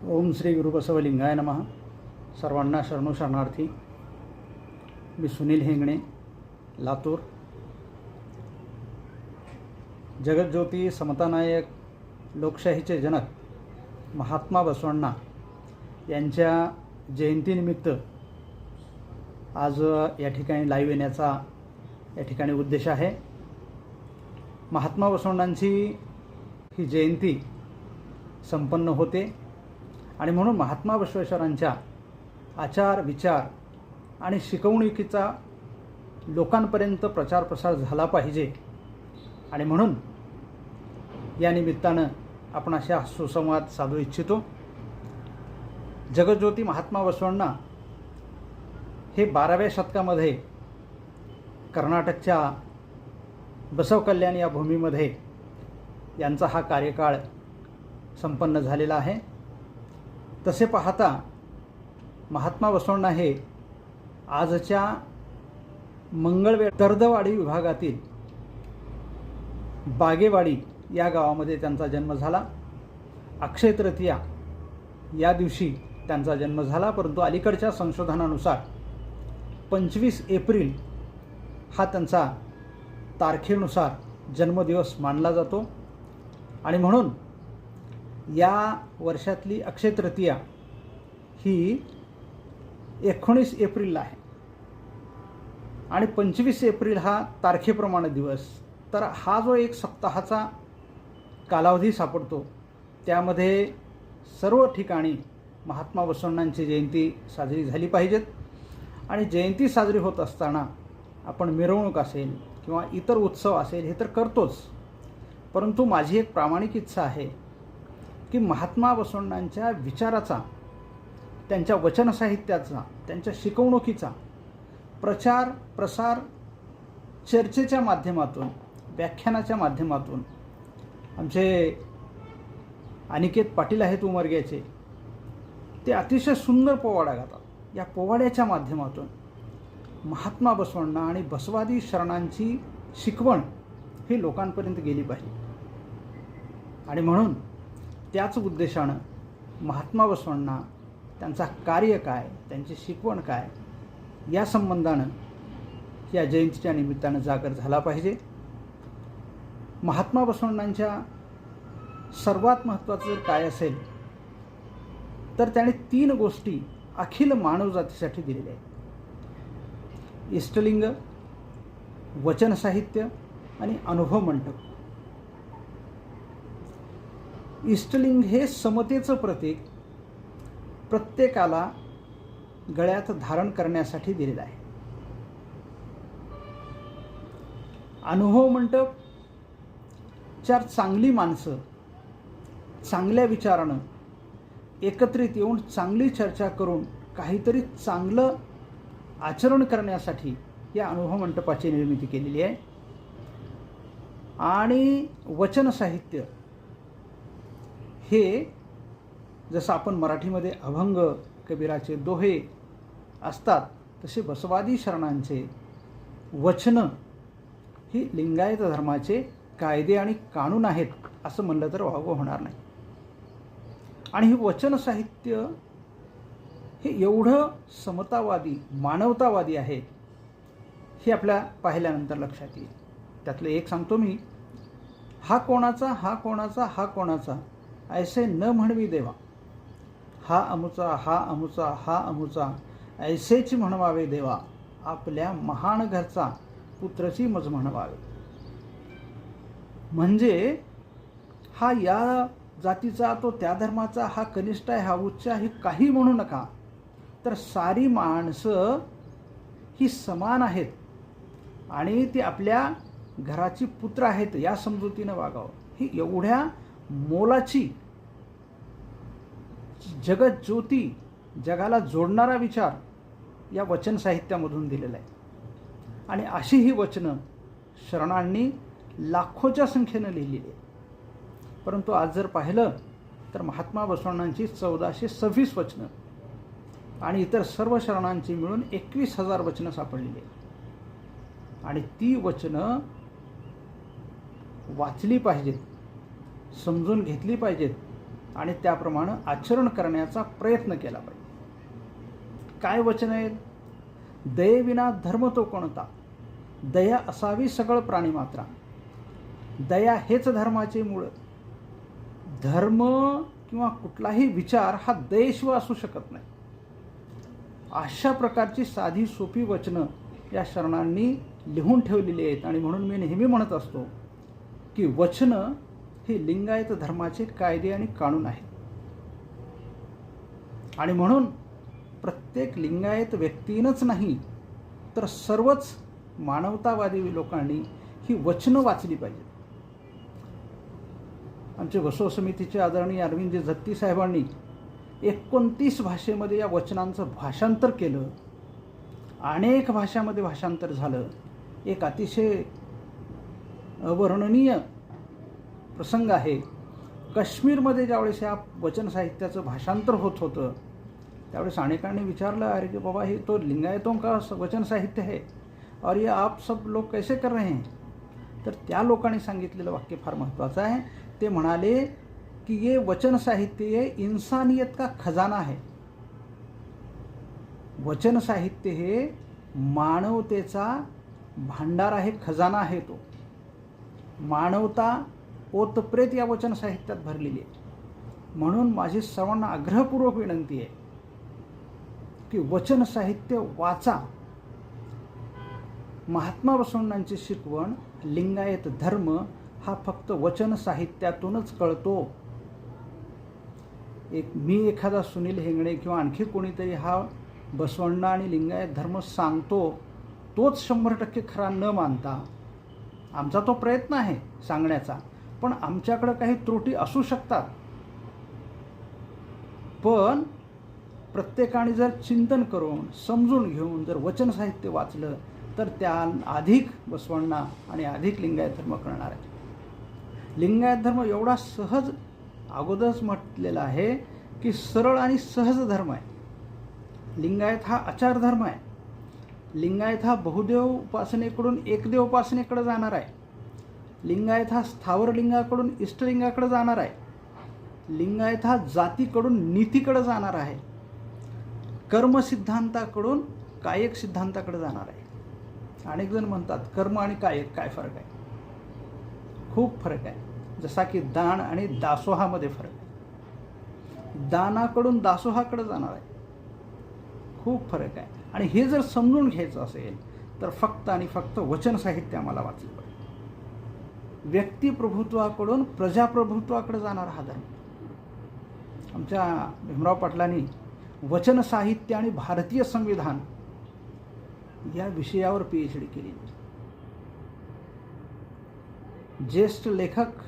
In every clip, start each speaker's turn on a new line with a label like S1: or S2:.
S1: ओम श्री गुरुबसवलिंगाय नमः. सर्वांना शरणो शरणार्थी. मी सुनील हेंगणे, लातूर. जगज्योती, समतानायक, लोकशाहीचे जनक महात्मा बसवण्णा यांच्या जयंतीनिमित्त आज या ठिकाणी लाईव्ह येण्याचा या ठिकाणी उद्देश आहे. महात्मा बसवण्णांची ही जयंती संपन्न होते आणि म्हणून महात्मा बसवेश्वरांच्या आचार, विचार आणि शिकवणुकीचा लोकांपर्यंत प्रचार प्रसार झाला पाहिजे आणि म्हणून या निमित्तानं आपण अशा सुसंवाद साधू इच्छितो. जगज्योती महात्मा बसवण्णा हे 12व्या शतकामध्ये कर्नाटकच्या बसव कल्याण या भूमीमध्ये यांचा हा कार्यकाळ संपन्न झालेला आहे. तसे पाहता महात्मा बसवण्णा हे आजच्या मंगळवेढा तर्दवाडी विभागातील बागेवाडी या गावामध्ये त्यांचा जन्म झाला. अक्षय तृतीया या दिवशी त्यांचा जन्म झाला, परंतु अलीकडच्या संशोधनानुसार 25 एप्रिल हा त्यांचा तारखेनुसार जन्मदिवस मानला जातो आणि म्हणून या वर्षातली अक्षय तृतीया ही 19 एप्रिलला आहे आणि 25 एप्रिल हा तारखेप्रमाणे दिवस. तर हा जो एक सप्ताहाचा कालावधी सापडतो त्यामध्ये सर्व ठिकाणी महात्मा बसवण्णांची जयंती साजरी झाली पाहिजेत. आणि जयंती साजरी होत असताना आपण मिरवणूक असेल किंवा इतर उत्सव असेल हे तर करतोच, परंतु माझी एक प्रामाणिक इच्छा आहे की महात्मा बसवण्णांच्या विचाराचा, त्यांच्या वचन साहित्याचा, त्यांच्या शिकवणुकीचा प्रचार प्रसार चर्चेच्या माध्यमातून, व्याख्यानाच्या माध्यमातून, आमचे अनिकेत पाटील आहेत उमरग्याचे, ते अतिशय सुंदर पोवाडा गातात. या पोवाड्याच्या माध्यमातून महात्मा बसवण्णा आणि बसवादी शरणांची शिकवण ही लोकांपर्यंत गेली पाहिजे आणि म्हणून त्याच उद्देशानं महात्मा बसवण्णा, त्यांचा कार्य काय, त्यांची शिकवण काय या संबंधानं या जयंतीच्या निमित्तानं जागर झाला पाहिजे. महात्मा बसवण्णांच्या सर्वात महत्त्वाचं जर काय असेल तर त्याने 3 गोष्टी अखिल मानवजातीसाठी दिलेल्या आहेत: इष्टलिंग, वचन साहित्य आणि अनुभव मंडप. इष्टलिंग हे समतेचं प्रतीक प्रत्येकाला गळ्यात धारण करण्यासाठी दिलेलं आहे. अनुभव मंडप 4 चांगली माणसं चांगल्या विचारानं एकत्रित येऊन चांगली चर्चा करून काहीतरी चांगलं आचरण करण्यासाठी या अनुभव मंडपाची निर्मिती केलेली आहे. आणि वचन साहित्य हे जसं आपण मराठीमध्ये अभंग, कबीराचे दोहे असतात तसे बसवादी शरणांचे वचनं ही लिंगायत धर्माचे कायदे आणि कानून आहेत असं म्हणलं तर वावगं होणार नाही. आणि हे वचन साहित्य हे एवढं समतावादी, मानवतावादी आहे हे आपल्या पाहिल्यानंतर लक्षात येईल. त्यातलं एक सांगतो मी: हा कोणाचा, हा कोणाचा, हा कोणाचा, ऐसे न म्हणवी देवा. हा अमुचा, हा अमुचा, हा अमुचा, ऐसेच म्हणवावे देवा. आपल्या महान घरचा पुत्रची मज म्हणवावे. म्हणजे हा या जातीचा, तो त्या धर्माचा, हा कनिष्ठ आहे, हा उच्च आहे, काही म्हणू नका. तर सारी माणसं ही समान आहेत आणि ती आपल्या घराची पुत्र आहेत या समजुतीनं वागावं. ही एवढ्या मोलाची जगज्योती, जगाला जोडणारा विचार या वचन साहित्यामधून दिलेला आहे. आणि अशी ही वचनं शरणांनी लाखोच्या संख्येनं लिहिलेली आहे. परंतु आज जर पाहिलं तर महात्मा बसवण्णांची 1426 वचनं आणि इतर सर्व शरणांची मिळून 21,000 वचनं सापडलेली आहेत. आणि ती वचनं वाचली पाहिजेत, समजून घेतली पाहिजेत आणि त्याप्रमाणे आचरण करण्याचा प्रयत्न केला पाहिजे. काय वचन आहेत? दयेविना धर्म तो कोणता, दया असावी सगळ प्राणीमात्रा, दया हेच धर्माचे मूळ, धर्म किंवा कुठलाही विचार हा दयेशिवाय असू शकत नाही. अशा प्रकारची साधी सोपी वचनं या शरणांनी लिहून ठेवलेली आहेत. आणि म्हणून मी नेहमी म्हणत असतो की वचनं ही लिंगायत धर्माचे कायदे आणि कानून आहेत. आणि म्हणून प्रत्येक लिंगायत व्यक्तीनंच नाही तर सर्वच मानवतावादी लोकांनी ही वचनं वाचली पाहिजेत. आमचे बसव समितीचे आदरणीय अरविंदजी झत्ती साहेबांनी 29 भाषेमध्ये या वचनांचं भाषांतर केलं. अनेक भाषांमध्ये भाषांतर झालं. एक अतिशय अवर्णनीय प्रसंग आहे. काश्मीरमध्ये ज्यावेळेस या वचन साहित्याचं भाषांतर होत होतं त्यावेळेस अनेकांनी विचारलं, अरे की बाबा ये तो लिंगायतों का वचन साहित्य है और ये आप सब लोग कैसे कर रहे हैं? तर त्या लोकांनी सांगितलेलं वाक्य फार महत्त्वाचं आहे. ते म्हणाले कि ये वचन साहित्य ये इंसानियत का खजाना है. वचन साहित्य हे मानवतेचा भांडार आहे, खजाना आहे. तो मानवता ओतप्रेत या वचन साहित्यात भरलेली आहे. म्हणून माझी सर्वांना आग्रहपूर्वक विनंती आहे की वचन साहित्य वाचा. महात्मा बसवण्णांची शिकवण लिंगायत धर्म हा फक्त वचन साहित्यातूनच कळतो. मी एखादा सुनील हेंगडे किंवा आणखी कोणीतरी हा बसवण्णा आणि लिंगायत धर्म सांगतो तोच 100% खरा न मानता, आमचा तो प्रयत्न आहे सांगण्याचा, पण आमच्याकडे काही त्रुटी असू शकतात. पण प्रत्येकाने जर चिंतन करून समजून घेऊन जर वचन साहित्य वाचलं तर त्या अधिक बसवण्णा आणि अधिक लिंगायत धर्म कळणार आहे. लिंगायत धर्म एवढा सहज अगोदरच म्हटलेला आहे की सरळ आणि सहज धर्म आहे. लिंगायत हा आचार धर्म आहे. लिंगायत हा बहुदेव उपासनेकडून एकदेव उपासनेकडे जाणार आहे. लिंगायत हा स्थावर लिंगाकडून इष्टलिंगाकडे जाणार आहे. लिंगायत हा जातीकडून नीतीकडे जाणार आहे. कर्म सिद्धांताकडून कायक सिद्धांताकडे जाणार आहे. अनेक जण म्हणतात कर्म आणि कायक काय फरक आहे? खूप फरक आहे. जसा की दान आणि दासोहामध्ये फरक आहे. दानाकडून दासोहाकडे जाणार आहे. खूप फरक आहे. आणि हे जर समजून घ्यायचं असेल तर फक्त आणि फक्त वचन साहित्य आम्हाला वाचलं पाहिजे. व्यक्तिप्रभुत्वाकडून प्रजाप्रभुत्वाकडे जाणारा हा धर्म. आमच्या भीमराव पाटलांनी वचन साहित्य आणि भारतीय संविधान या विषयावर PhD केली. ज्येष्ठ लेखक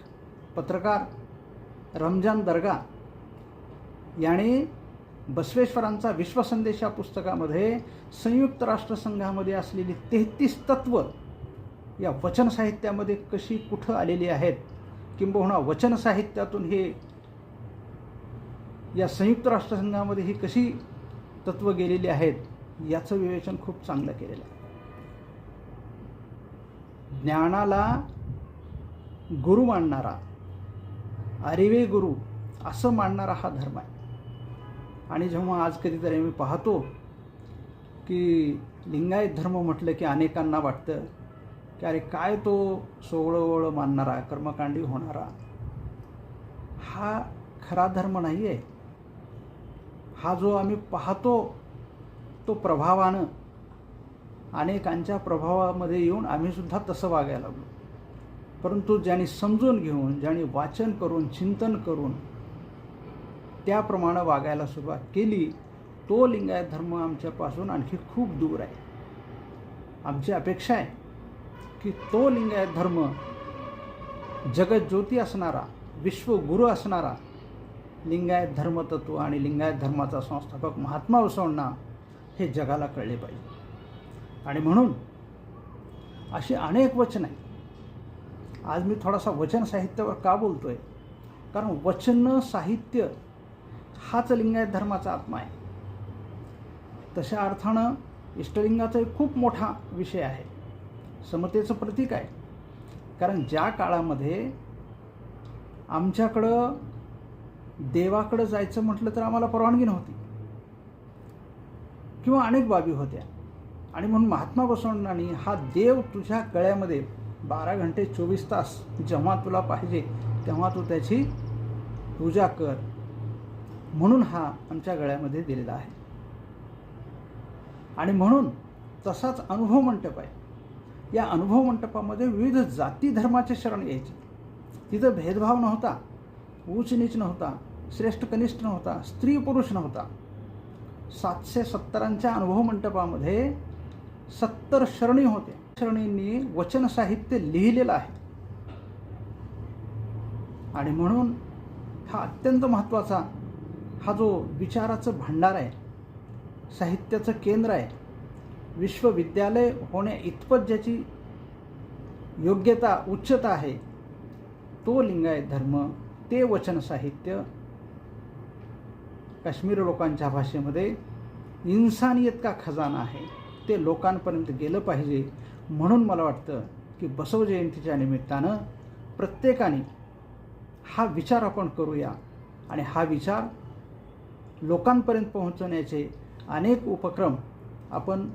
S1: पत्रकार रमजान दर्गा याने बसवेश्वरांचा विश्वसंदेश या पुस्तकामध्ये संयुक्त राष्ट्रसंघामध्ये असलेली 33 तत्व या वचन साहित्यामध्ये कशी कुठं आलेली आहेत, किंबहुना वचन साहित्यातून हे या संयुक्त राष्ट्रसंघामध्ये ही कशी तत्व गेलेली आहेत याचं विवेचन खूप चांगलं केलेलं आहे. ज्ञानाला गुरु मानणारा, अरिवे गुरु असं मानणारा हा धर्म आहे. आणि जेव्हा आज कधीतरी मी पाहतो की लिंगायत धर्म म्हटलं की अनेकांना वाटतं की अरे काय तो सोवळं मानणारा, कर्मकांडी होणारा, हा खरा धर्म नाही आहे. हा जो आम्ही पाहतो तो प्रभावानं अनेकांच्या प्रभावामध्ये येऊन आम्ही सुद्धा तसं वागायला लागलो. परंतु ज्यांनी समजून घेऊन, ज्यांनी वाचन करून, चिंतन करून त्याप्रमाणे वागायला सुरुवात केली तो लिंगायत धर्म आमच्यापासून आणखी खूप दूर आहे. आमची अपेक्षा आहे की तो लिंगायत धर्म जगज्योती असणारा, विश्वगुरु असणारा लिंगायत धर्मतत्व आणि लिंगायत धर्माचा संस्थापक महात्मा बसवण्णा हे जगाला कळले पाहिजे. आणि म्हणून अशी अनेक वचन आहेत. आज मी थोडासा वचन साहित्यावर का बोलतोय? कारण वचन साहित्य हाच लिंगायत धर्माचा आत्मा आहे. तशा अर्थानं इष्टलिंगाचा एक खूप मोठा विषय आहे, समतेचं प्रतीक आहे. कारण ज्या काळामध्ये आमच्याकडं देवाकडं जायचं म्हटलं तर आम्हाला परवानगी नव्हती किंवा अनेक बाबी होत्या. आणि म्हणून महात्मा बसवण्णांनी हा देव तुझ्या गळ्यामध्ये 12 घंटे 24 तास जेव्हा तुला पाहिजे तेव्हा तू त्याची पूजा कर म्हणून हा आमच्या गळ्यामध्ये दिलेला आहे. आणि म्हणून तसाच अनुभव मंडप आहे. या अनुभव मंडपामध्ये विविध जाती धर्माचे शरण यायचे. तिथं भेदभाव नव्हता, उच्च नीच नव्हता, श्रेष्ठ कनिष्ठ नव्हता, स्त्री पुरुष नव्हता. 770 अनुभव मंडपामध्ये 70 शरणी होत्या. शरणींनी वचन साहित्य लिहिलेलं आहे. आणि म्हणून हा अत्यंत महत्त्वाचा हा जो विचाराचं भांडार आहे, साहित्याचं केंद्र आहे, विश्वविद्यालय होण्या इतपत ज्याची योग्यता उच्चता आहे, तो लिंगायत धर्म, ते वचन साहित्य काश्मीर लोकांच्या भाषेमध्ये इन्सानियत का खजाना आहे, ते लोकांपर्यंत गेलं पाहिजे. म्हणून मला वाटतं की बसव जयंतीच्या निमित्तानं प्रत्येकाने हा विचार आपण करूया आणि हा विचार लोकांपर्यंत पोहोचवण्याचे अनेक उपक्रम आपण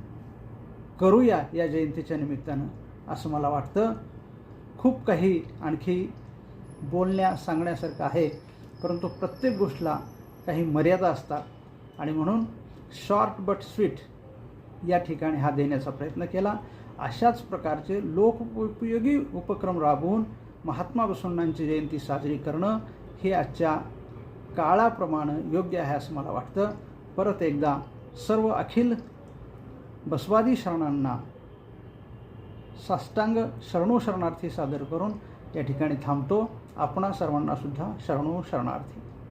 S1: करूया या जयंतीच्या निमित्तानं, असं मला वाटतं. खूप काही आणखी सांगण्यासारखं आहे, परंतु प्रत्येक गोष्टीला काही मर्यादा असतात आणि म्हणून शॉर्ट बट स्वीट या ठिकाणी हा देण्याचा प्रयत्न केला. अशाच प्रकारचे लोकोपयोगी उपक्रम राबवून महात्मा बसवण्णांची जयंती साजरी करणं हे आजच्या काळाप्रमाणे योग्य आहे असं मला वाटतं. परत एकदा सर्व अखिल बसवादी शरणांना साष्टांग शरणो शरणार्थी सादर करून या ठिकाणी थांबतो. आपणा सर्वांना सुद्धा शरणो शरणार्थी.